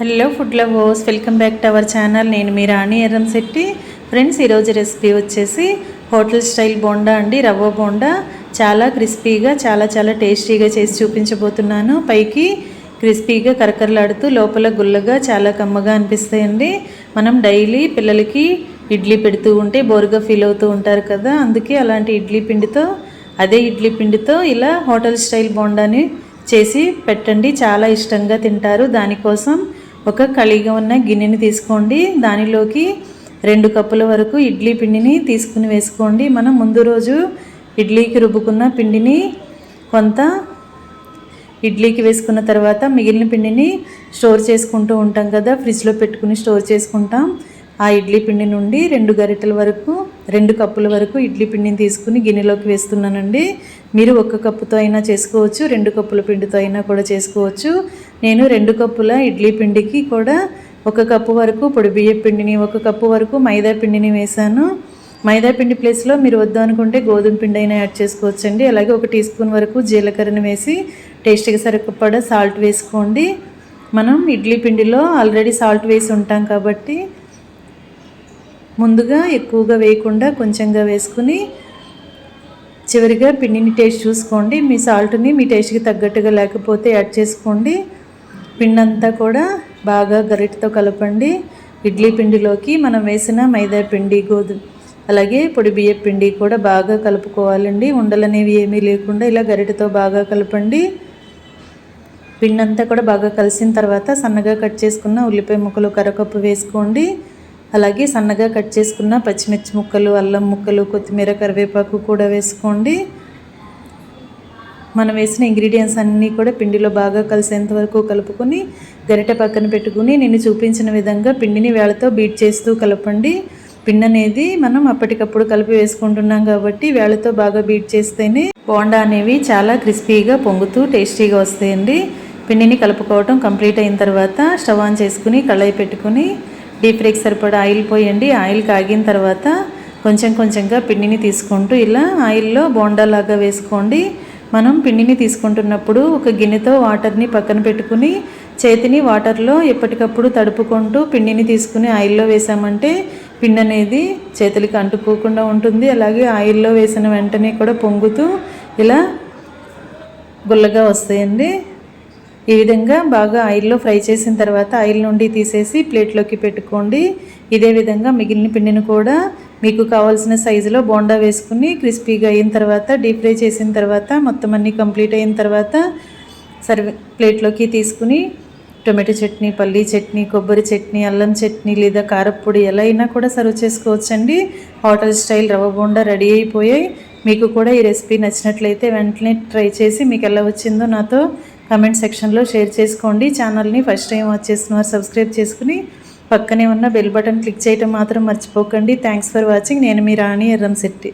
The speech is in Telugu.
Hello food lovers, welcome back to our channel. నేను మీ రాణి ఎర్రంశెట్టి. ఫ్రెండ్స్, ఈరోజు రెసిపీ వచ్చేసి హోటల్ స్టైల్ బోండా అండి. రవ్వ బోండా చాలా క్రిస్పీగా చాలా టేస్టీగా చేసి చూపించబోతున్నాను. పైకి క్రిస్పీగా కరకరలాడుతూ లోపల గుల్లగా చాలా కమ్మగా అనిపిస్తాయండి. మనం డైలీ పిల్లలకి ఇడ్లీ పెడుతూ ఉంటే బోరుగా ఫీల్ అవుతూ ఉంటారు కదా, అందుకే అలాంటి అదే ఇడ్లీ పిండితో ఇలా హోటల్ స్టైల్ బోండాని చేసి పెట్టండి. చాలా ఇష్టంగా తింటారు. దానికోసం ఒక ఖాళీగా ఉన్న గిన్నెని తీసుకోండి. దానిలోకి 2 కప్పుల వరకు ఇడ్లీ పిండిని తీసుకుని వేసుకోండి. మనం ముందు రోజు ఇడ్లీకి రుబ్బుకున్న పిండిని కొంత ఇడ్లీకి వేసుకున్న తర్వాత మిగిలిన పిండిని స్టోర్ చేసుకుంటూ ఉంటాం కదా, ఫ్రిడ్జ్లో పెట్టుకుని స్టోర్ చేసుకుంటాం. ఆ ఇడ్లీ పిండి నుండి 2 కప్పుల వరకు ఇడ్లీ పిండిని తీసుకుని గిన్నెలోకి వేస్తున్నానండి. మీరు 1 కప్పుతో అయినా చేసుకోవచ్చు, 2 కప్పుల పిండితో అయినా కూడా చేసుకోవచ్చు. నేను 2 కప్పుల ఇడ్లీ పిండికి కూడా 1 కప్పు వరకు పొడి బియ్యం పిండిని, 1 కప్పు వరకు మైదా పిండిని వేశాను. మైదా పిండి ప్లేస్లో మీరు వద్దు అనుకుంటే గోధుమ పిండి అయినా యాడ్ చేసుకోవచ్చండి. అలాగే 1 టీ స్పూన్ వరకు జీలకర్రను వేసి టేస్ట్గా సరిపడా సాల్ట్ వేసుకోండి. మనం ఇడ్లీ పిండిలో ఆల్రెడీ సాల్ట్ వేసి ఉంటాం కాబట్టి ముందుగా ఎక్కువగా వేయకుండా కొంచెంగా వేసుకుని చివరిగా పిండిని టేస్ట్ చూసుకోండి. మీ సాల్ట్ని మీ టేస్ట్కి తగ్గట్టుగా లేకపోతే యాడ్ చేసుకోండి. పిండి అంతా కూడా బాగా గరిటెతో కలపండి. ఇడ్లీ పిండిలోకి మనం వేసిన మైదా పిండి, అలాగే పొడి బియ్య పిండి కూడా బాగా కలుపుకోవాలండి. ఉండలు అనేవి ఏమీ లేకుండా ఇలా గరిటెతో బాగా కలపండి. పిండి అంతా కూడా బాగా కలిసిన తర్వాత సన్నగా కట్ చేసుకున్న ఉల్లిపాయ ముక్కలు 1/2 కప్పు వేసుకోండి. అలాగే సన్నగా కట్ చేసుకున్న పచ్చిమిర్చి ముక్కలు, అల్లం ముక్కలు, కొత్తిమీర, కరివేపాకు కూడా వేసుకోండి. మనం వేసిన ఇంగ్రీడియంట్స్ అన్నీ కూడా పిండిలో బాగా కలిసేంత వరకు కలుపుకొని గరిటె పక్కన పెట్టుకుని నేను చూపించిన విధంగా పిండిని వేళ్ళతో బీట్ చేస్తూ కలపండి. పిండి అనేది మనం అప్పటికప్పుడు కలిపి వేసుకుంటున్నాం కాబట్టి వేళ్ళతో బాగా బీట్ చేస్తేనే బోండా అనేవి చాలా క్రిస్పీగా పొంగుతూ టేస్టీగా వస్తాయండి. పిండిని కలుపుకోవటం కంప్లీట్ అయిన తర్వాత స్టవ్ ఆన్ చేసుకుని కళాయి పెట్టుకుని డీప్ ఫ్రైకి సరిపడా ఆయిల్ పోయండి. ఆయిల్ కాగిన తర్వాత కొంచెంగా పిండిని తీసుకుంటూ ఇలా ఆయిల్లో బోండాలాగా వేసుకోండి. మనం పిండిని తీసుకుంటున్నప్పుడు ఒక గిన్నెతో వాటర్ని పక్కన పెట్టుకుని చేతిని వాటర్లో ఎప్పటికప్పుడు తడుపుకుంటూ పిండిని తీసుకుని ఆయిల్లో వేసామంటే పిండి అనేది చేతులకి అంటుకోకుండా ఉంటుంది. అలాగే ఆయిల్లో వేసిన వెంటనే కూడా పొంగుతూ ఇలా గుల్లగా వస్తాయండి. ఈ విధంగా బాగా ఆయిల్లో ఫ్రై చేసిన తర్వాత ఆయిల్ నుండి తీసేసి ప్లేట్లోకి పెట్టుకోండి. ఇదే విధంగా మిగిలిన పిండిని కూడా మీకు కావాల్సిన సైజులో బోండా వేసుకుని క్రిస్పీగా అయిన తర్వాత డీప్ ఫ్రై చేసిన తర్వాత మొత్తం అన్నీ కంప్లీట్ అయిన తర్వాత ప్లేట్లోకి తీసుకుని టొమాటో చట్నీ, పల్లీ చట్నీ, కొబ్బరి చట్నీ, అల్లం చట్నీ లేదా కారప్పొడి ఎలా అయినా కూడా సర్వ్ చేసుకోవచ్చండి. హోటల్ స్టైల్ రవ్వ బోండా రెడీ అయిపోయాయి. మీకు కూడా ఈ రెసిపీ నచ్చినట్లయితే వెంటనే ట్రై చేసి మీకు ఎలా వచ్చిందో నాతో కామెంట్ సెక్షన్లో షేర్ చేసుకోండి. ఛానల్ని ఫస్ట్ టైం వాచ్ చేస్తున్న సబ్స్క్రైబ్ చేసుకుని పక్కనే ఉన్న బెల్ బటన్ క్లిక్ చేయడం మాత్రం మర్చిపోకండి. Thanks for watching. నేను మీ రాణి ఎర్రంశెట్టి.